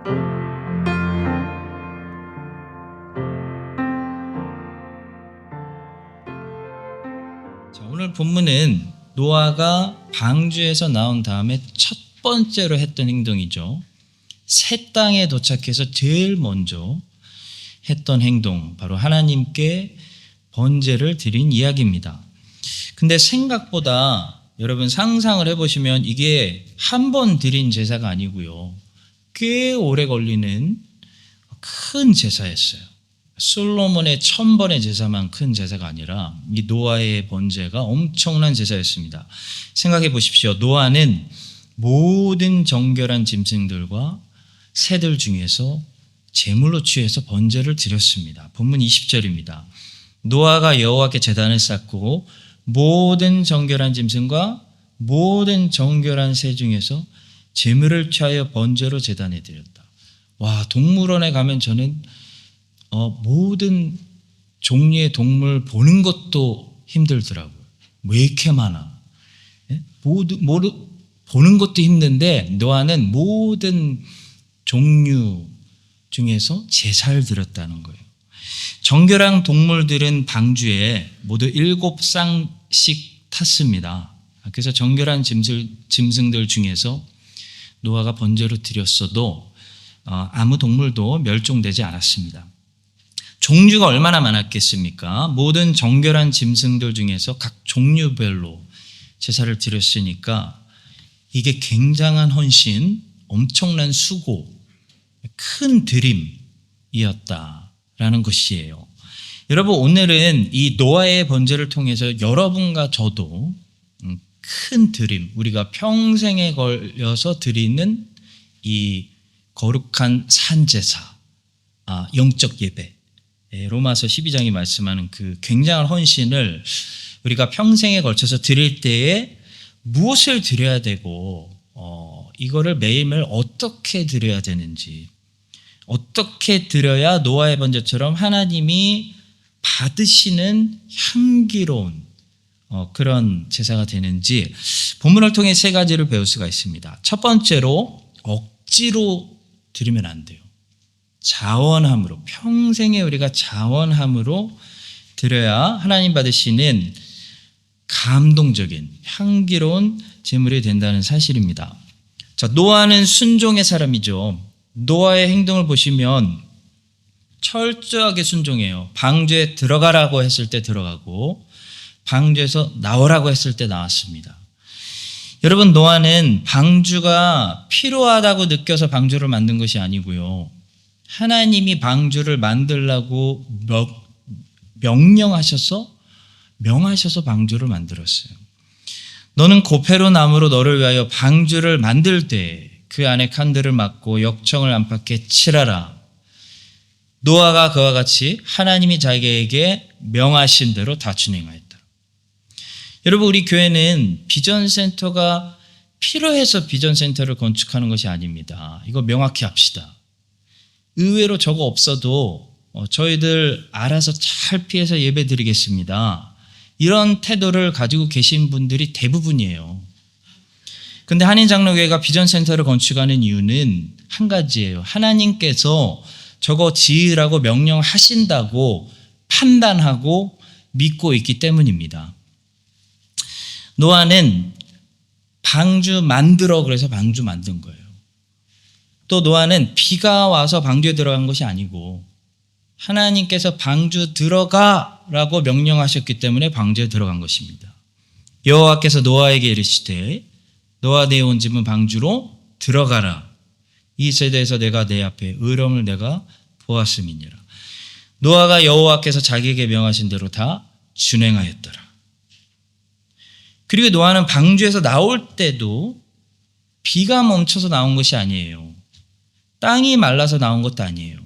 자, 오늘 본문은 노아가 방주에서 나온 다음에 첫 번째로 했던 행동이죠. 새 땅에 도착해서 제일 먼저 했던 행동, 바로 하나님께 번제를 드린 이야기입니다. 근데 생각보다 여러분 상상을 해보시면 이게 한 번 드린 제사가 아니고요, 꽤 오래 걸리는 큰 제사였어요. 솔로몬의 1000번의 제사만 큰 제사가 아니라 이 노아의 번제가 엄청난 제사였습니다. 생각해 보십시오. 노아는 모든 정결한 짐승들과 새들 중에서 제물로 취해서 번제를 드렸습니다. 본문 20절입니다. 노아가 여호와께 제단을 쌓고 모든 정결한 짐승과 모든 정결한 새 중에서 제물을 취하여 번제로 제단에 드렸다. 와, 동물원에 가면 저는 모든 종류의 동물 보는 것도 힘들더라고요. 왜 이렇게 많아? 보는 것도 힘든데 노아는 모든 종류 중에서 제사를 드렸다는 거예요. 정결한 동물들은 방주에 모두 7쌍씩 탔습니다. 그래서 정결한 짐승들 중에서 노아가 번제로 드렸어도 아무 동물도 멸종되지 않았습니다. 종류가 얼마나 많았겠습니까? 모든 정결한 짐승들 중에서 각 종류별로 제사를 드렸으니까 이게 굉장한 헌신, 엄청난 수고, 큰 드림이었다라는 것이에요. 여러분, 오늘은 이 노아의 번제를 통해서 여러분과 저도 큰 드림, 우리가 평생에 걸려서 드리는 이 거룩한 산제사, 영적 예배, 로마서 12장이 말씀하는 그 굉장한 헌신을 우리가 평생에 걸쳐서 드릴 때에 무엇을 드려야 되고 이거를 매일매일 어떻게 드려야 되는지, 어떻게 드려야 노아의 번제처럼 하나님이 받으시는 향기로운 그런 제사가 되는지 본문을 통해 3가지를 배울 수가 있습니다. 첫 번째로, 억지로 드리면 안 돼요. 자원함으로, 평생에 우리가 자원함으로 드려야 하나님 받으시는 감동적인 향기로운 제물이 된다는 사실입니다. 자, 노아는 순종의 사람이죠. 노아의 행동을 보시면 철저하게 순종해요. 방주에 들어가라고 했을 때 들어가고 방주에서 나오라고 했을 때 나왔습니다. 여러분, 노아는 방주가 필요하다고 느껴서 방주를 만든 것이 아니고요, 하나님이 방주를 만들라고 명하셔서 방주를 만들었어요. 너는 고페로 나무로 너를 위하여 방주를 만들 때 그 안에 칸들을 막고 역청을 안팎에 칠하라. 노아가 그와 같이 하나님이 자기에게 명하신 대로 다 준행하였다. 여러분, 우리 교회는 비전센터가 필요해서 비전센터를 건축하는 것이 아닙니다. 이거 명확히 합시다. 의외로 저거 없어도 저희들 알아서 잘 피해서 예배 드리겠습니다, 이런 태도를 가지고 계신 분들이 대부분이에요. 근데 한인장로교회가 비전센터를 건축하는 이유는 한 가지예요. 하나님께서 저거 지으라고 명령하신다고 판단하고 믿고 있기 때문입니다. 노아는 방주 만들어 그래서 방주 만든 거예요. 또 노아는 비가 와서 방주에 들어간 것이 아니고 하나님께서 방주 들어가라고 명령하셨기 때문에 방주에 들어간 것입니다. 여호와께서 노아에게 이르시되 너와 내 온 집은 방주로 들어가라. 이 세대에서 내가 내 앞에 의로움을 내가 보았음이니라. 노아가 여호와께서 자기에게 명하신 대로 다 준행하였더라. 그리고 노아는 방주에서 나올 때도 비가 멈춰서 나온 것이 아니에요. 땅이 말라서 나온 것도 아니에요.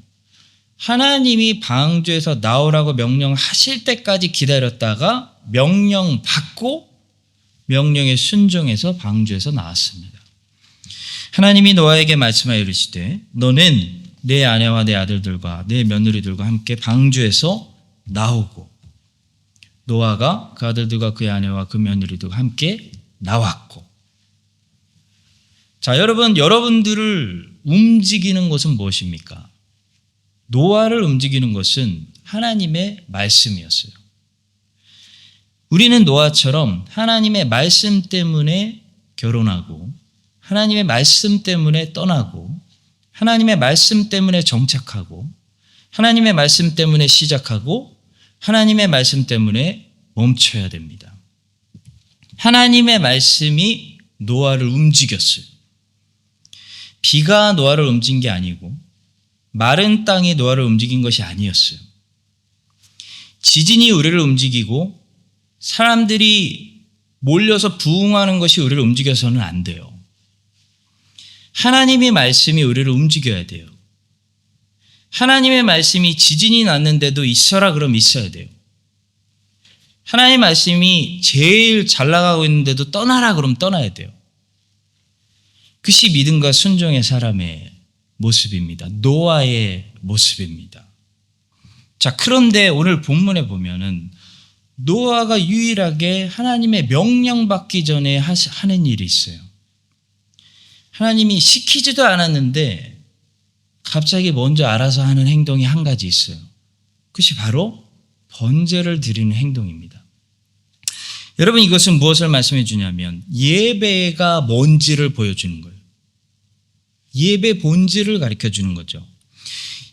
하나님이 방주에서 나오라고 명령하실 때까지 기다렸다가 명령 받고 명령에 순종해서 방주에서 나왔습니다. 하나님이 노아에게 말씀하여 이르시되 너는 내 아내와 내 아들들과 내 며느리들과 함께 방주에서 나오고, 노아가 그 아들들과 그의 아내와 그 며느리들과 함께 나왔고. 자, 여러분들을 움직이는 것은 무엇입니까? 노아를 움직이는 것은 하나님의 말씀이었어요. 우리는 노아처럼 하나님의 말씀 때문에 결혼하고 하나님의 말씀 때문에 떠나고 하나님의 말씀 때문에 정착하고 하나님의 말씀 때문에 시작하고 하나님의 말씀 때문에 멈춰야 됩니다. 하나님의 말씀이 노아를 움직였어요. 비가 노아를 움직인 게 아니고 마른 땅이 노아를 움직인 것이 아니었어요. 지진이 우리를 움직이고 사람들이 몰려서 부흥하는 것이 우리를 움직여서는 안 돼요. 하나님의 말씀이 우리를 움직여야 돼요. 하나님의 말씀이 지진이 났는데도 있어라 그럼 있어야 돼요. 하나님의 말씀이 제일 잘 나가고 있는데도 떠나라 그럼 떠나야 돼요. 그것이 믿음과 순종의 사람의 모습입니다. 노아의 모습입니다. 자, 그런데 오늘 본문에 보면은 노아가 유일하게 하나님의 명령받기 전에 하는 일이 있어요. 하나님이 시키지도 않았는데 갑자기 먼저 알아서 하는 행동이 한 가지 있어요. 그것이 바로 번제를 드리는 행동입니다. 여러분, 이것은 무엇을 말씀해 주냐면 예배가 뭔지를 보여주는 거예요. 예배 본질을 가르쳐 주는 거죠.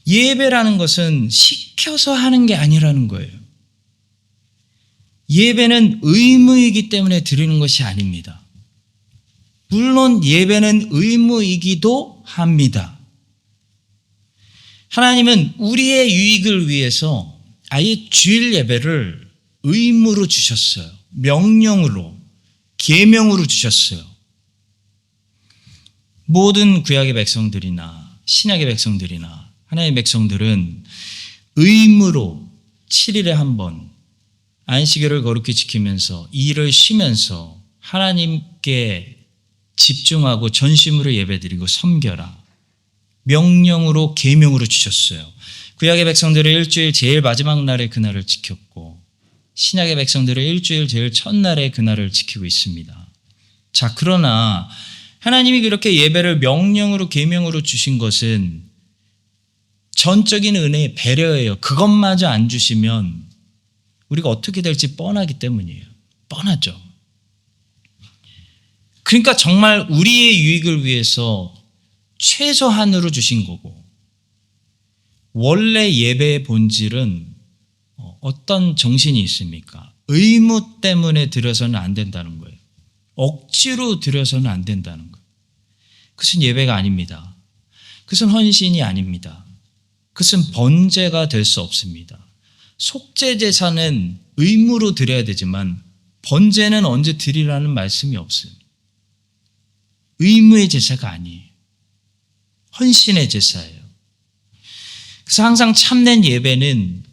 예배라는 것은 시켜서 하는 게 아니라는 거예요. 예배는 의무이기 때문에 드리는 것이 아닙니다. 물론 예배는 의무이기도 합니다. 하나님은 우리의 유익을 위해서 아예 주일 예배를 의무로 주셨어요. 명령으로, 계명으로 주셨어요. 모든 구약의 백성들이나 신약의 백성들이나 하나님의 백성들은 의무로 7일에 한 번 안식일을 거룩히 지키면서 일을 쉬면서 하나님께 집중하고 전심으로 예배드리고 섬겨라. 명령으로 계명으로 주셨어요. 구약의 백성들은 일주일 제일 마지막 날에 그날을 지켰고 신약의 백성들은 일주일 제일 첫날에 그날을 지키고 있습니다. 자, 그러나 하나님이 그렇게 예배를 명령으로 계명으로 주신 것은 전적인 은혜의 배려예요. 그것마저 안 주시면 우리가 어떻게 될지 뻔하기 때문이에요. 뻔하죠. 그러니까 정말 우리의 유익을 위해서 최소한으로 주신 거고, 원래 예배의 본질은 어떤 정신이 있습니까? 의무 때문에 드려서는 안 된다는 거예요. 억지로 드려서는 안 된다는 거예요. 그것은 예배가 아닙니다. 그것은 헌신이 아닙니다. 그것은 번제가 될 수 없습니다. 속죄 제사는 의무로 드려야 되지만 번제는 언제 드리라는 말씀이 없어요. 의무의 제사가 아니에요. 헌신의 제사예요. 그래서 항상 참된 예배는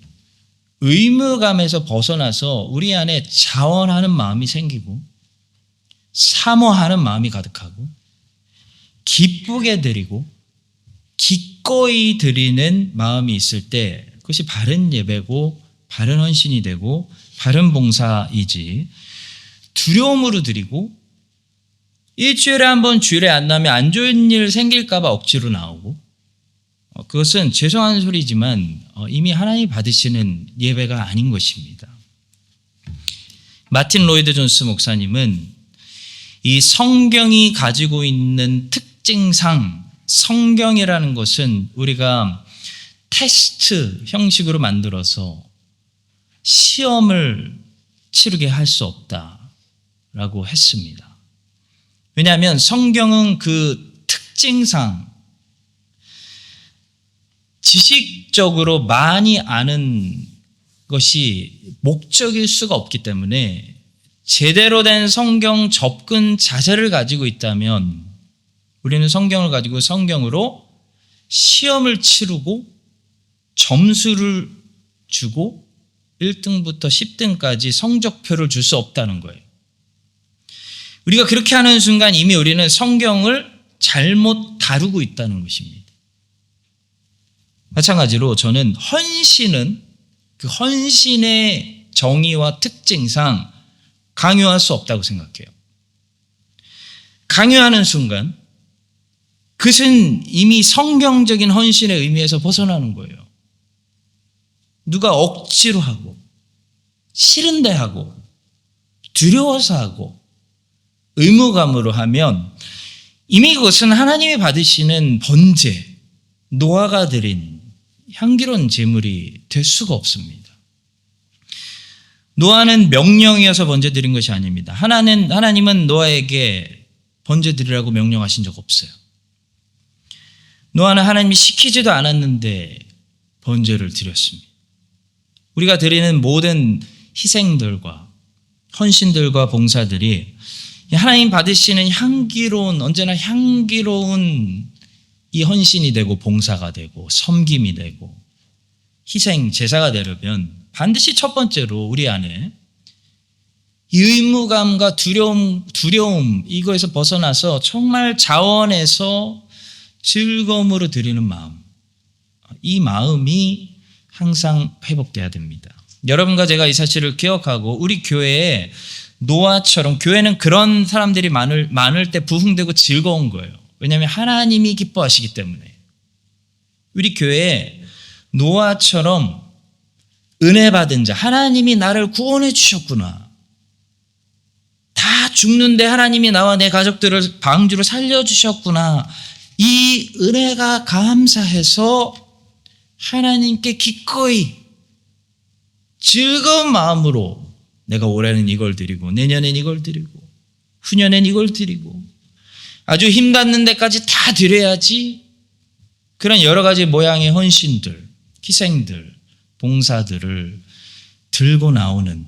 의무감에서 벗어나서 우리 안에 자원하는 마음이 생기고 사모하는 마음이 가득하고 기쁘게 드리고 기꺼이 드리는 마음이 있을 때 그것이 바른 예배고 바른 헌신이 되고 바른 봉사이지, 두려움으로 드리고 일주일에 한 번 주일에 안 나면 안 좋은 일 생길까 봐 억지로 나오고, 그것은 죄송한 소리지만 이미 하나님이 받으시는 예배가 아닌 것입니다. 마틴 로이드 존스 목사님은 이 성경이 가지고 있는 특징상 성경이라는 것은 우리가 테스트 형식으로 만들어서 시험을 치르게 할 수 없다라고 했습니다. 왜냐하면 성경은 그 특징상 지식적으로 많이 아는 것이 목적일 수가 없기 때문에 제대로 된 성경 접근 자세를 가지고 있다면 우리는 성경을 가지고 성경으로 시험을 치르고 점수를 주고 1등부터 10등까지 성적표를 줄 수 없다는 거예요. 우리가 그렇게 하는 순간 이미 우리는 성경을 잘못 다루고 있다는 것입니다. 마찬가지로 저는 헌신은 그 헌신의 정의와 특징상 강요할 수 없다고 생각해요. 강요하는 순간 그것은 이미 성경적인 헌신의 의미에서 벗어나는 거예요. 누가 억지로 하고 싫은데 하고 두려워서 하고 의무감으로 하면 이미 그것은 하나님이 받으시는 번제, 노아가 드린 향기로운 제물이 될 수가 없습니다. 노아는 명령이어서 번제 드린 것이 아닙니다. 하나님은 노아에게 번제 드리라고 명령하신 적 없어요. 노아는 하나님이 시키지도 않았는데 번제를 드렸습니다. 우리가 드리는 모든 희생들과 헌신들과 봉사들이 하나님 받으시는 향기로운, 언제나 향기로운 이 헌신이 되고 봉사가 되고 섬김이 되고 희생, 제사가 되려면 반드시 첫 번째로 우리 안에 이 의무감과 두려움 이거에서 벗어나서 정말 자원에서 즐거움으로 드리는 마음, 이 마음이 항상 회복돼야 됩니다. 여러분과 제가 이 사실을 기억하고 우리 교회에 노아처럼, 교회는 그런 사람들이 많을 때 부흥되고 즐거운 거예요. 왜냐하면 하나님이 기뻐하시기 때문에. 우리 교회에 노아처럼 은혜 받은 자, 하나님이 나를 구원해 주셨구나, 다 죽는데 하나님이 나와 내 가족들을 방주로 살려주셨구나, 이 은혜가 감사해서 하나님께 기꺼이 즐거운 마음으로 내가 올해는 이걸 드리고 내년엔 이걸 드리고 후년엔 이걸 드리고 아주 힘닿는 데까지 다 드려야지, 그런 여러 가지 모양의 헌신들, 희생들, 봉사들을 들고 나오는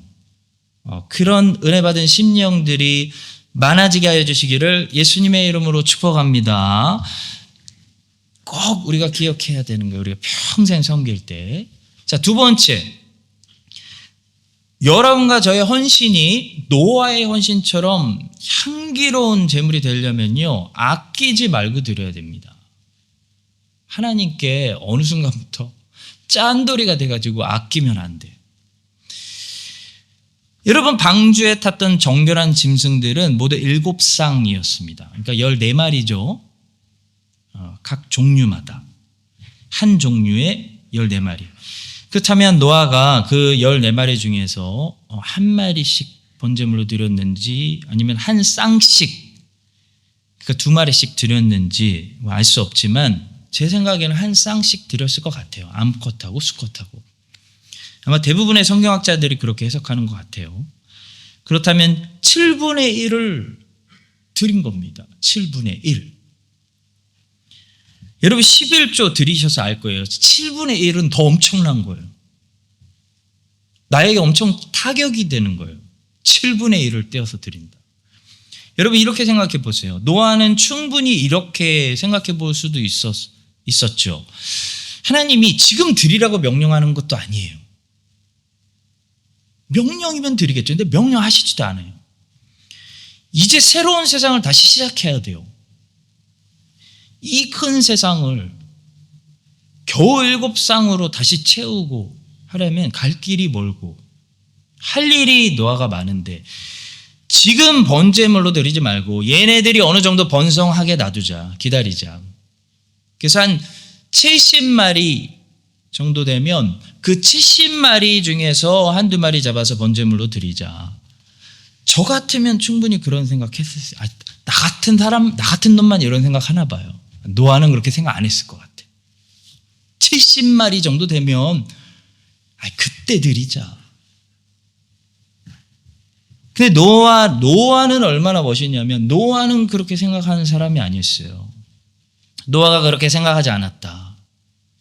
그런 은혜 받은 심령들이 많아지게 하여 주시기를 예수님의 이름으로 축복합니다. 꼭 우리가 기억해야 되는 거예요. 우리가 평생 섬길 때. 자, 두 번째, 여러분과 저의 헌신이 노아의 헌신처럼 향기로운 제물이 되려면요, 아끼지 말고 드려야 됩니다. 하나님께 어느 순간부터 짠돌이가 돼가지고 아끼면 안 돼요. 여러분, 방주에 탔던 정결한 짐승들은 모두 7쌍이었습니다. 그러니까 14마리죠. 각 종류마다 한 종류의 14마리. 그렇다면 노아가 그 14마리 중에서 한 마리씩 번제물로 드렸는지 아니면 한 쌍씩, 그러니까 2마리씩 드렸는지 알 수 없지만 제 생각에는 한 쌍씩 드렸을 것 같아요. 암컷하고 수컷하고. 아마 대부분의 성경학자들이 그렇게 해석하는 것 같아요. 그렇다면 7분의 1을 드린 겁니다. 7분의 1. 여러분 11조 드리셔서 알 거예요. 7분의 1은 더 엄청난 거예요. 나에게 엄청 타격이 되는 거예요. 7분의 1을 떼어서 드린다. 여러분 이렇게 생각해 보세요. 노아는 충분히 이렇게 생각해 볼 수도 있었죠. 하나님이 지금 드리라고 명령하는 것도 아니에요. 명령이면 드리겠죠. 근데 명령하시지도 않아요. 이제 새로운 세상을 다시 시작해야 돼요. 이 큰 세상을 겨우 7쌍으로 다시 채우고 하려면 갈 길이 멀고 할 일이 노아가 많은데, 지금 번제물로 드리지 말고 얘네들이 어느 정도 번성하게 놔두자, 기다리자. 그래서 한 70마리 정도 되면 그 70마리 중에서 한두 마리 잡아서 번제물로 드리자. 저 같으면 충분히 그런 생각했을, 나 같은 놈만 이런 생각 하나 봐요. 노아는 그렇게 생각 안 했을 것 같아. 70마리 정도 되면 그때 드리자. 근데 노아는 얼마나 멋있냐면, 노아는 그렇게 생각하는 사람이 아니었어요. 노아가 그렇게 생각하지 않았다.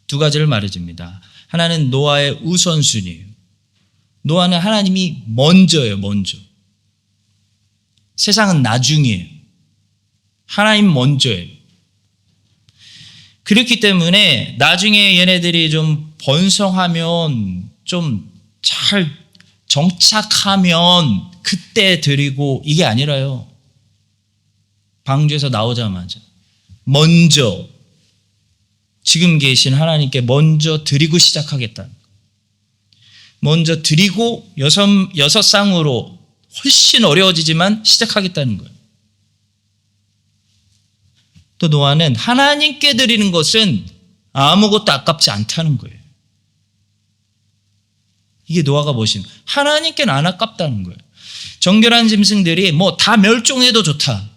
두 가지를 말해줍니다. 하나는 노아의 우선순위예요. 노아는 하나님이 먼저예요. 먼저. 세상은 나중이에요. 하나님 먼저예요. 그렇기 때문에 나중에 얘네들이 좀 번성하면, 좀 잘 정착하면 그때 드리고, 이게 아니라요. 방주에서 나오자마자 먼저 지금 계신 하나님께 먼저 드리고 시작하겠다. 먼저 드리고 6쌍으로 훨씬 어려워지지만 시작하겠다는 거예요. 또 노아는 하나님께 드리는 것은 아무것도 아깝지 않다는 거예요. 이게 노아가 보신 하나님께는 안 아깝다는 거예요. 정결한 짐승들이 뭐 다 멸종해도 좋다.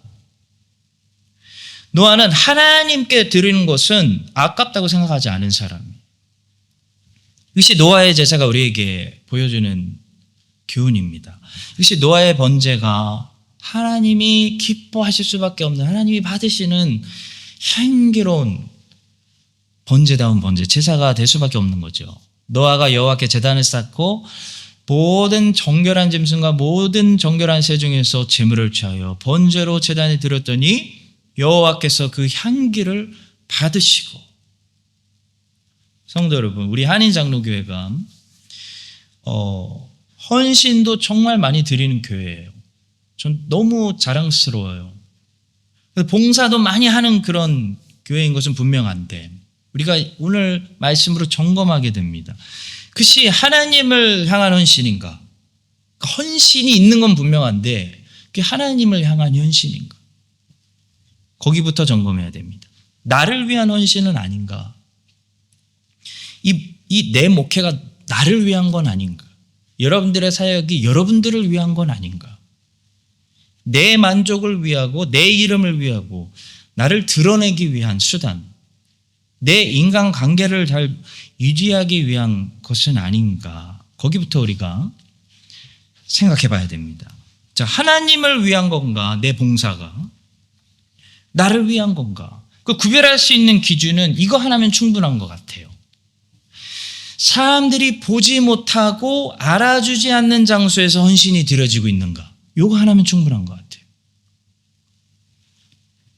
노아는 하나님께 드리는 것은 아깝다고 생각하지 않은 사람이에요. 이것이 노아의 제사가 우리에게 보여주는 교훈입니다. 이것이 노아의 번제가 하나님이 기뻐하실 수밖에 없는, 하나님이 받으시는 향기로운 번제다운 번제, 제사가 될 수밖에 없는 거죠. 노아가 여호와께 제단을 쌓고 모든 정결한 짐승과 모든 정결한 새 중에서 제물을 취하여 번제로 제단에 드렸더니 여호와께서 그 향기를 받으시고. 성도 여러분, 우리 한인장로교회가 헌신도 정말 많이 드리는 교회예요. 전 너무 자랑스러워요. 봉사도 많이 하는 그런 교회인 것은 분명한데 우리가 오늘 말씀으로 점검하게 됩니다. 그것이 하나님을 향한 헌신인가? 헌신이 있는 건 분명한데 그게 하나님을 향한 헌신인가? 거기부터 점검해야 됩니다. 나를 위한 헌신은 아닌가? 이 내 목회가 나를 위한 건 아닌가? 여러분들의 사역이 여러분들을 위한 건 아닌가? 내 만족을 위하고 내 이름을 위하고 나를 드러내기 위한 수단, 내 인간관계를 잘 유지하기 위한 것은 아닌가? 거기부터 우리가 생각해 봐야 됩니다. 자, 하나님을 위한 건가? 내 봉사가 나를 위한 건가? 그 구별할 수 있는 기준은 이거 하나면 충분한 것 같아요. 사람들이 보지 못하고 알아주지 않는 장소에서 헌신이 드려지고 있는가? 이거 하나면 충분한 것 같아요.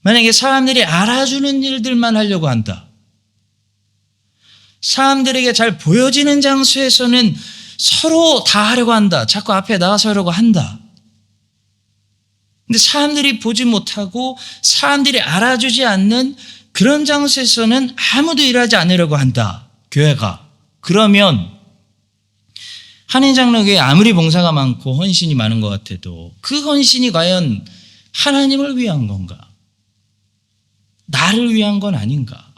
만약에 사람들이 알아주는 일들만 하려고 한다. 사람들에게 잘 보여지는 장소에서는 서로 다 하려고 한다. 자꾸 앞에 나가서 하려고 한다. 근데 사람들이 보지 못하고 사람들이 알아주지 않는 그런 장소에서는 아무도 일하지 않으려고 한다. 교회가. 그러면 한인장로교회 아무리 봉사가 많고 헌신이 많은 것 같아도 그 헌신이 과연 하나님을 위한 건가? 나를 위한 건 아닌가?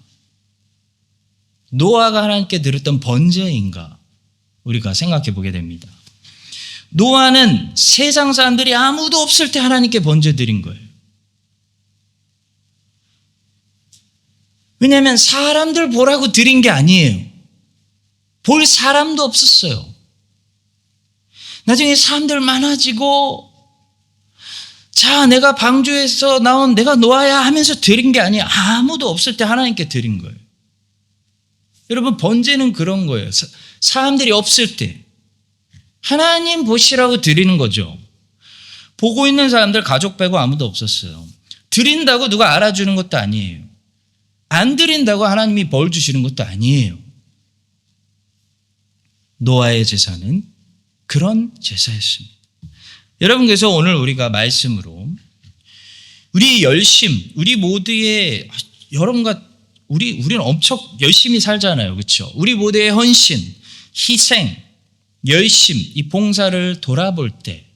노아가 하나님께 드렸던 번제인가? 우리가 생각해 보게 됩니다. 노아는 세상 사람들이 아무도 없을 때 하나님께 번제 드린 거예요. 왜냐하면 사람들 보라고 드린 게 아니에요. 볼 사람도 없었어요. 나중에 사람들 많아지고 자, 내가 방주에서 나온 내가 노아야 하면서 드린 게 아니에요. 아무도 없을 때 하나님께 드린 거예요. 여러분, 번제는 그런 거예요. 사람들이 없을 때 하나님 보시라고 드리는 거죠. 보고 있는 사람들 가족 빼고 아무도 없었어요. 드린다고 누가 알아주는 것도 아니에요. 안 드린다고 하나님이 벌 주시는 것도 아니에요. 노아의 제사는 그런 제사였습니다. 여러분, 그래서 오늘 우리가 말씀으로 우리 열심, 우리 모두의 여러분과 우리는 엄청 열심히 살잖아요. 그렇죠? 우리 모두의 헌신, 희생, 열심, 이 봉사를 돌아볼 때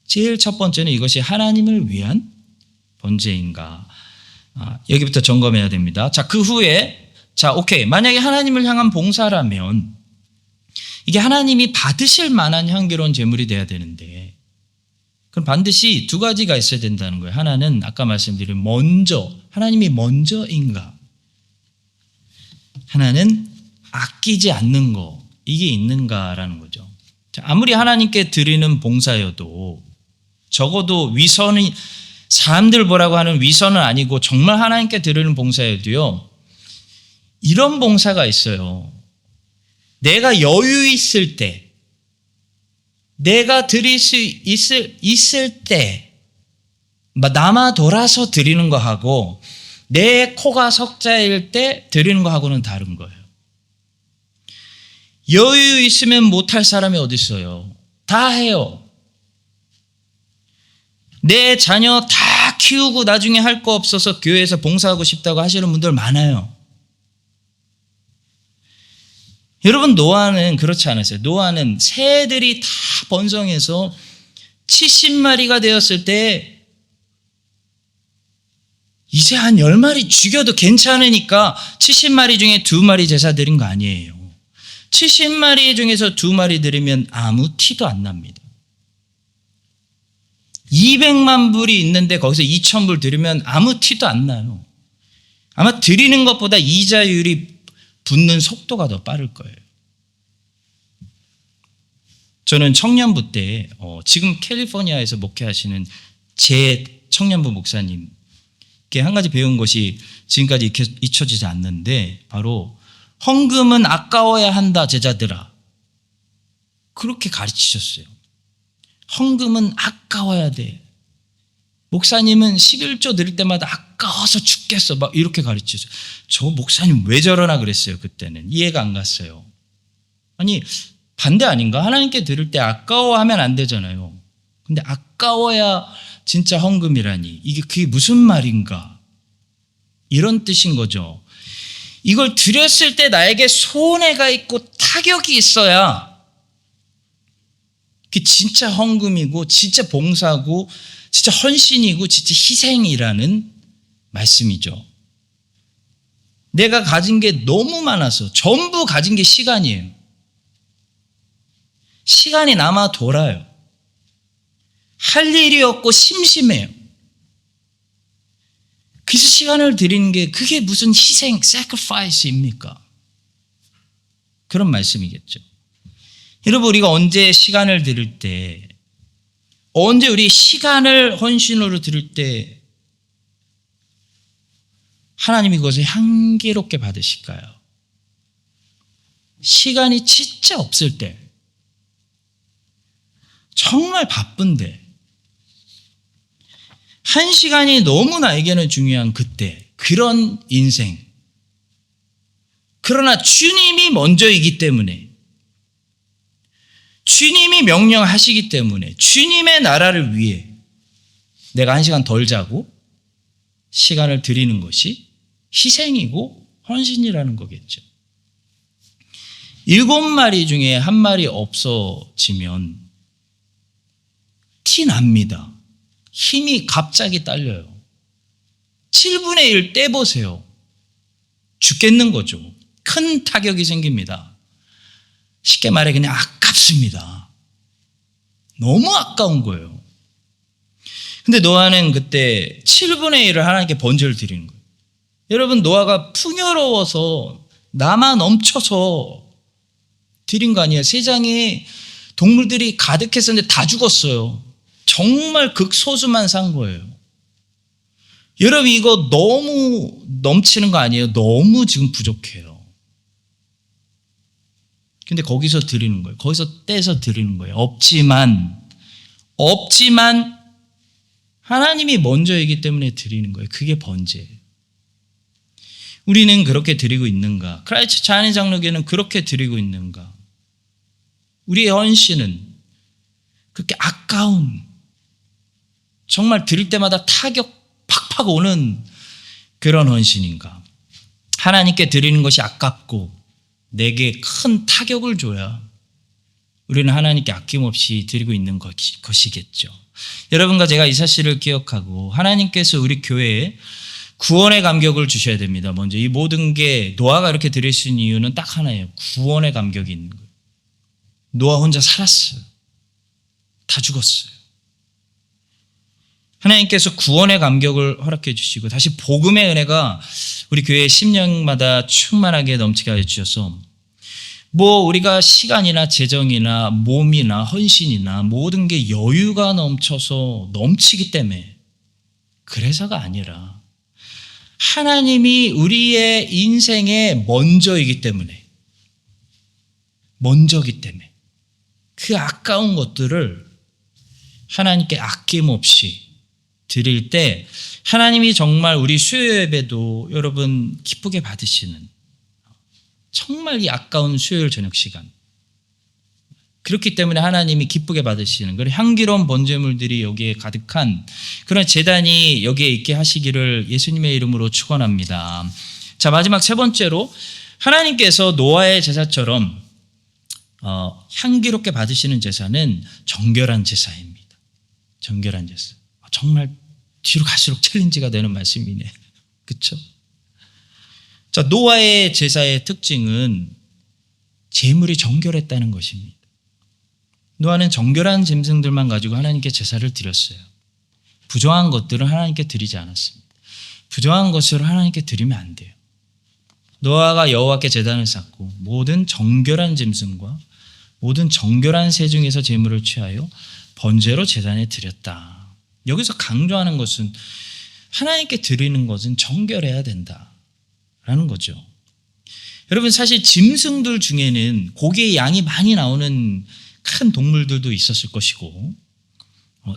제일 첫 번째는 이것이 하나님을 위한 번제인가? 여기부터 점검해야 됩니다. 자, 그 후에 오케이. 만약에 하나님을 향한 봉사라면 이게 하나님이 받으실 만한 향기로운 제물이 돼야 되는데 그럼 반드시 두 가지가 있어야 된다는 거예요. 하나는 아까 말씀드린 먼저, 하나님이 먼저인가? 하나는 아끼지 않는 거, 이게 있는가라는 거죠. 자, 아무리 하나님께 드리는 봉사여도 적어도 위선이 사람들 보라고 하는 위선은 아니고 정말 하나님께 드리는 봉사여도요. 이런 봉사가 있어요. 내가 여유 있을 때, 내가 드릴 수 있을 때 남아 돌아서 드리는 거하고 내 코가 석자일 때 드리는 거하고는 다른 거예요. 여유 있으면 못할 사람이 어디 있어요? 다 해요. 내 자녀 다 키우고 나중에 할 거 없어서 교회에서 봉사하고 싶다고 하시는 분들 많아요. 여러분, 노아는 그렇지 않았어요. 노아는 새들이 다 번성해서 70마리가 되었을 때 이제 한 10마리 죽여도 괜찮으니까 70마리 중에 2마리 제사 드린 거 아니에요. 70마리 중에서 2마리 드리면 아무 티도 안 납니다. 200만 불이 있는데 거기서 2,000불 드리면 아무 티도 안 나요. 아마 드리는 것보다 이자율이 붙는 속도가 더 빠를 거예요. 저는 청년부 때 지금 캘리포니아에서 목회하시는 제 청년부 목사님께 한 가지 배운 것이 지금까지 잊혀지지 않는데 바로 헌금은 아까워야 한다 제자들아. 그렇게 가르치셨어요. 헌금은 아까워야 돼. 목사님은 11조 드릴 때마다 아까워서 죽겠어 막 이렇게 가르치셨어요. 저 목사님 왜 저러나 그랬어요. 그때는 이해가 안 갔어요. 아니 반대 아닌가? 하나님께 드릴 때 아까워하면 안 되잖아요. 근데 아까워야 진짜 헌금이라니 그게 무슨 말인가? 이런 뜻인 거죠. 이걸 드렸을 때 나에게 손해가 있고 타격이 있어야 그게 진짜 헌금이고 진짜 봉사고 진짜 헌신이고 진짜 희생이라는 말씀이죠. 내가 가진 게 너무 많아서 전부 가진 게 시간이에요. 시간이 남아 돌아요. 할 일이 없고 심심해요. 그래서 시간을 드리는 게 그게 무슨 희생, sacrifice입니까? 그런 말씀이겠죠. 여러분 우리가 언제 시간을 드릴 때 언제 우리 시간을 헌신으로 드릴 때 하나님이 그것을 향기롭게 받으실까요? 시간이 진짜 없을 때 정말 바쁜데 한 시간이 너무 나에게는 중요한 그때 그런 인생 그러나 주님이 먼저이기 때문에 주님이 명령하시기 때문에 주님의 나라를 위해 내가 한 시간 덜 자고 시간을 드리는 것이 희생이고 헌신이라는 거겠죠. 7마리 중에 1마리 없어지면 티 납니다. 힘이 갑자기 딸려요. 7분의 1 떼보세요. 죽겠는 거죠. 큰 타격이 생깁니다. 쉽게 말해 그냥 아깝습니다. 너무 아까운 거예요. 근데 노아는 그때 7분의 1을 하나님께 번제를 드리는 거예요. 여러분 노아가 풍요로워서 남아 넘쳐서 드린 거 아니에요. 세상에 동물들이 가득했었는데 다 죽었어요. 정말 극소수만 산 거예요. 여러분 이거 너무 넘치는 거 아니에요? 너무 지금 부족해요. 근데 거기서 드리는 거예요. 거기서 떼서 드리는 거예요. 없지만 하나님이 먼저이기 때문에 드리는 거예요. 그게 번제예요. 우리는 그렇게 드리고 있는가? 크라이스트 자연의 장로교는 그렇게 드리고 있는가? 우리의 헌신은 그렇게 아까운 정말 드릴 때마다 타격 팍팍 오는 그런 헌신인가? 하나님께 드리는 것이 아깝고 내게 큰 타격을 줘야 우리는 하나님께 아낌없이 드리고 있는 것이겠죠. 여러분과 제가 이 사실을 기억하고 하나님께서 우리 교회에 구원의 감격을 주셔야 됩니다. 먼저 이 모든 게 노아가 이렇게 드릴 수 있는 이유는 딱 하나예요. 구원의 감격이 있는 거예요. 노아 혼자 살았어요. 다 죽었어요. 하나님께서 구원의 감격을 허락해 주시고 다시 복음의 은혜가 우리 교회 10년마다 충만하게 넘치게 해주셔서 우리가 시간이나 재정이나 몸이나 헌신이나 모든 게 여유가 넘쳐서 넘치기 때문에 그래서가 아니라 하나님이 우리의 인생의 먼저이기 때문에 그 아까운 것들을 하나님께 아낌없이 드릴 때 하나님이 정말 우리 수요 예배도 여러분 기쁘게 받으시는 정말 이 아까운 수요일 저녁 시간 그렇기 때문에 하나님이 기쁘게 받으시는 그런 향기로운 번제물들이 여기에 가득한 그런 제단이 여기에 있게 하시기를 예수님의 이름으로 축원합니다. 자 마지막 세 번째로 하나님께서 노아의 제사처럼 향기롭게 받으시는 제사는 정결한 제사입니다. 정결한 제사. 정말 뒤로 갈수록 챌린지가 되는 말씀이네. 그렇죠? 자, 노아의 제사의 특징은 제물이 정결했다는 것입니다. 노아는 정결한 짐승들만 가지고 하나님께 제사를 드렸어요. 부정한 것들은 하나님께 드리지 않았습니다. 부정한 것을 하나님께 드리면 안 돼요. 노아가 여호와께 제단을 쌓고 모든 정결한 짐승과 모든 정결한 새 중에서 제물을 취하여 번제로 제단에 드렸다. 여기서 강조하는 것은 하나님께 드리는 것은 정결해야 된다라는 거죠. 여러분, 사실 짐승들 중에는 고기의 양이 많이 나오는 큰 동물들도 있었을 것이고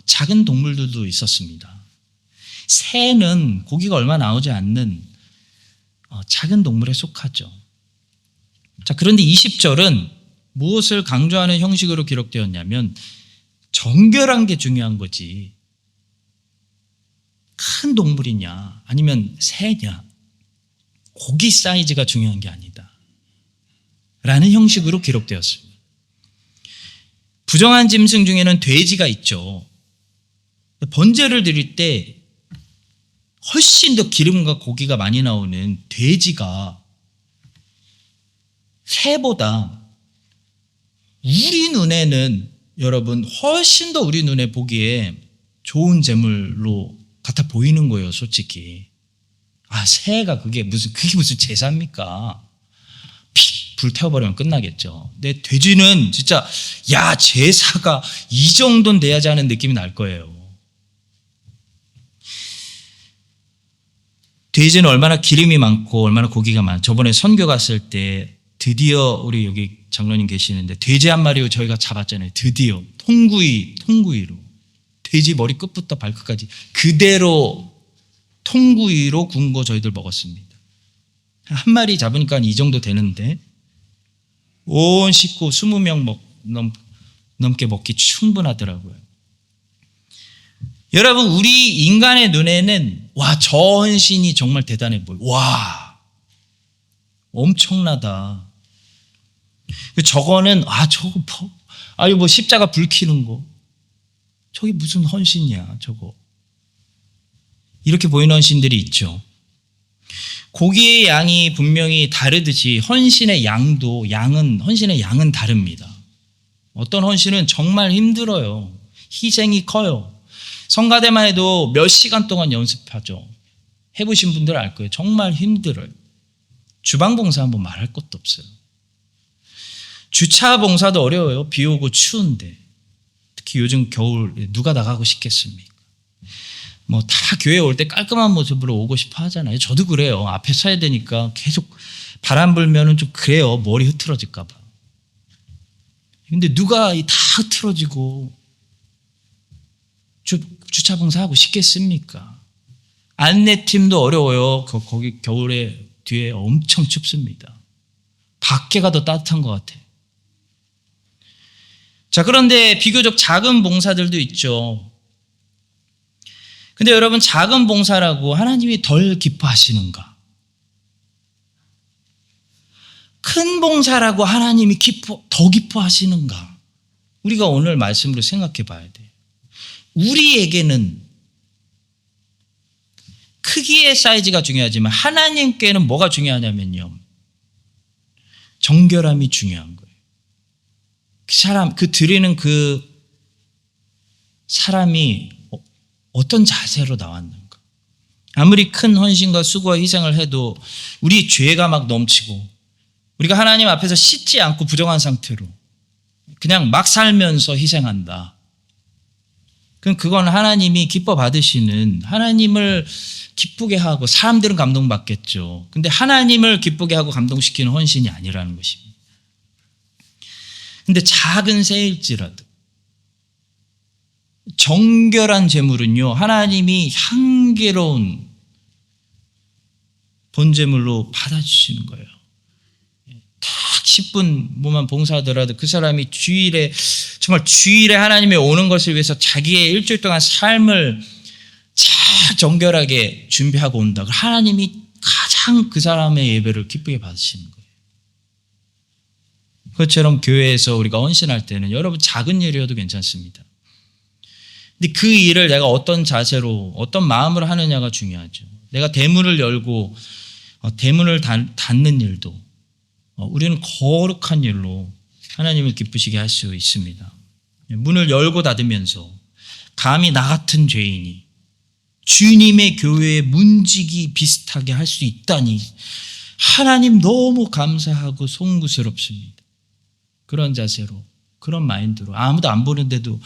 작은 동물들도 있었습니다. 새는 고기가 얼마 나오지 않는 작은 동물에 속하죠. 자, 그런데 20절은 무엇을 강조하는 형식으로 기록되었냐면 정결한 게 중요한 거지 큰 동물이냐 아니면 새냐 고기 사이즈가 중요한 게 아니다 라는 형식으로 기록되었습니다. 부정한 짐승 중에는 돼지가 있죠. 번제를 드릴 때 훨씬 더 기름과 고기가 많이 나오는 돼지가 새보다 우리 눈에는 여러분 훨씬 더 우리 눈에 보기에 좋은 제물로 같아 보이는 거예요, 솔직히. 새가 그게 무슨 제사입니까? 불태워버리면 끝나겠죠. 근데 돼지는 진짜 제사가 이 정도는 돼야지 하는 느낌이 날 거예요. 돼지는 얼마나 기름이 많고 얼마나 고기가 많아. 저번에 선교 갔을 때 드디어 우리 여기 장로님 계시는데 돼지 한 마리 저희가 잡았잖아요. 드디어 통구이로 돼지 머리 끝부터 발끝까지 그대로 통구이로 구운 거 저희들 먹었습니다. 한 마리 잡으니까 이 정도 되는데 온 식구 20명 넘게 먹기 충분하더라고요. 여러분, 우리 인간의 눈에는 저 헌신이 정말 대단해 보여요. 엄청나다. 저거는 저거 뭐 십자가 불 켜는 거 저게 무슨 헌신이야 저거. 이렇게 보이는 헌신들이 있죠. 고기의 양이 분명히 다르듯이 헌신의 양은 다릅니다. 어떤 헌신은 정말 힘들어요. 희생이 커요. 성가대만 해도 몇 시간 동안 연습하죠. 해보신 분들 알 거예요. 정말 힘들어요. 주방봉사 한번 말할 것도 없어요. 주차 봉사도 어려워요. 비 오고 추운데. 특히 요즘 겨울 누가 나가고 싶겠습니까? 다 교회 올 때 깔끔한 모습으로 오고 싶어 하잖아요. 저도 그래요. 앞에 서야 되니까 계속 바람 불면은 좀 그래요. 머리 흐트러질까 봐. 근데 누가 다 흐트러지고 주차 봉사하고 싶겠습니까? 안내팀도 어려워요. 거기 겨울에 뒤에 엄청 춥습니다. 밖에가 더 따뜻한 것 같아요. 자, 그런데 비교적 작은 봉사들도 있죠. 근데 여러분, 작은 봉사라고 하나님이 덜 기뻐하시는가? 큰 봉사라고 하나님이 더 기뻐하시는가? 우리가 오늘 말씀으로 생각해 봐야 돼요. 우리에게는 크기의 사이즈가 중요하지만 하나님께는 뭐가 중요하냐면요. 정결함이 중요한 거예요. 드리는 그 사람이 어떤 자세로 나왔는가. 아무리 큰 헌신과 수고와 희생을 해도 우리 죄가 막 넘치고 우리가 하나님 앞에서 씻지 않고 부정한 상태로 그냥 막 살면서 희생한다. 그럼 그건 하나님이 기뻐 받으시는, 하나님을 기쁘게 하고 사람들은 감동받겠죠. 근데 하나님을 기쁘게 하고 감동시키는 헌신이 아니라는 것입니다. 근데 작은 새일지라도 정결한 제물은요, 하나님이 향기로운 본제물로 받아주시는 거예요. 딱 10분 뭐만 봉사하더라도 그 사람이 정말 주일에 하나님이 오는 것을 위해서 자기의 일주일 동안 삶을 잘 정결하게 준비하고 온다. 하나님이 가장 그 사람의 예배를 기쁘게 받으시는 거예요. 그것처럼 교회에서 우리가 헌신할 때는 여러분 작은 일이어도 괜찮습니다. 근데 그 일을 내가 어떤 자세로 어떤 마음으로 하느냐가 중요하죠. 내가 대문을 열고 대문을 닫는 일도 우리는 거룩한 일로 하나님을 기쁘시게 할 수 있습니다. 문을 열고 닫으면서 감히 나 같은 죄인이 주님의 교회의 문지기 비슷하게 할 수 있다니 하나님 너무 감사하고 송구스럽습니다. 그런 자세로, 그런 마인드로 아무도 안 보는데도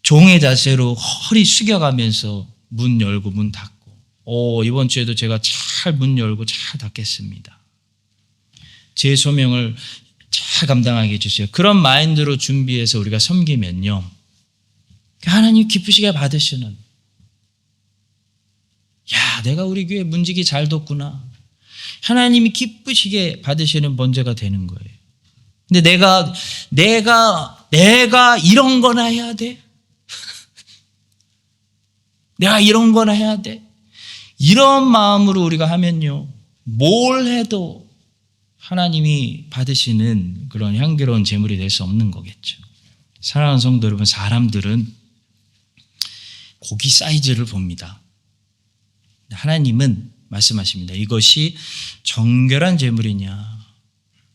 종의 자세로 허리 숙여가면서 문 열고 문 닫고 이번 주에도 제가 잘 문 열고 잘 닫겠습니다. 제 소명을 잘 감당하게 해주세요. 그런 마인드로 준비해서 우리가 섬기면요, 하나님 기쁘시게 받으시는, 야, 내가 우리 교회 문지기 잘 뒀구나, 하나님이 기쁘시게 받으시는 번제가 되는 거예요. 근데 내가 이런 거나 해야 돼? 내가 이런 거나 해야 돼? 이런 마음으로 우리가 하면요, 뭘 해도 하나님이 받으시는 그런 향기로운 제물이 될 수 없는 거겠죠. 사랑하는 성도 여러분, 사람들은 고기 사이즈를 봅니다. 하나님은 말씀하십니다. 이것이 정결한 제물이냐,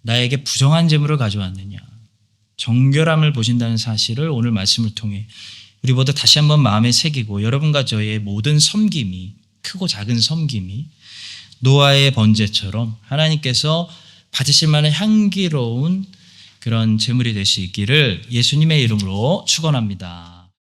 나에게 부정한 제물을 가져왔느냐. 정결함을 보신다는 사실을 오늘 말씀을 통해 우리 모두 다시 한번 마음에 새기고, 여러분과 저의 모든 섬김이, 크고 작은 섬김이 노아의 번제처럼 하나님께서 받으실 만한 향기로운 그런 제물이 될 수 있기를 예수님의 이름으로 축원합니다.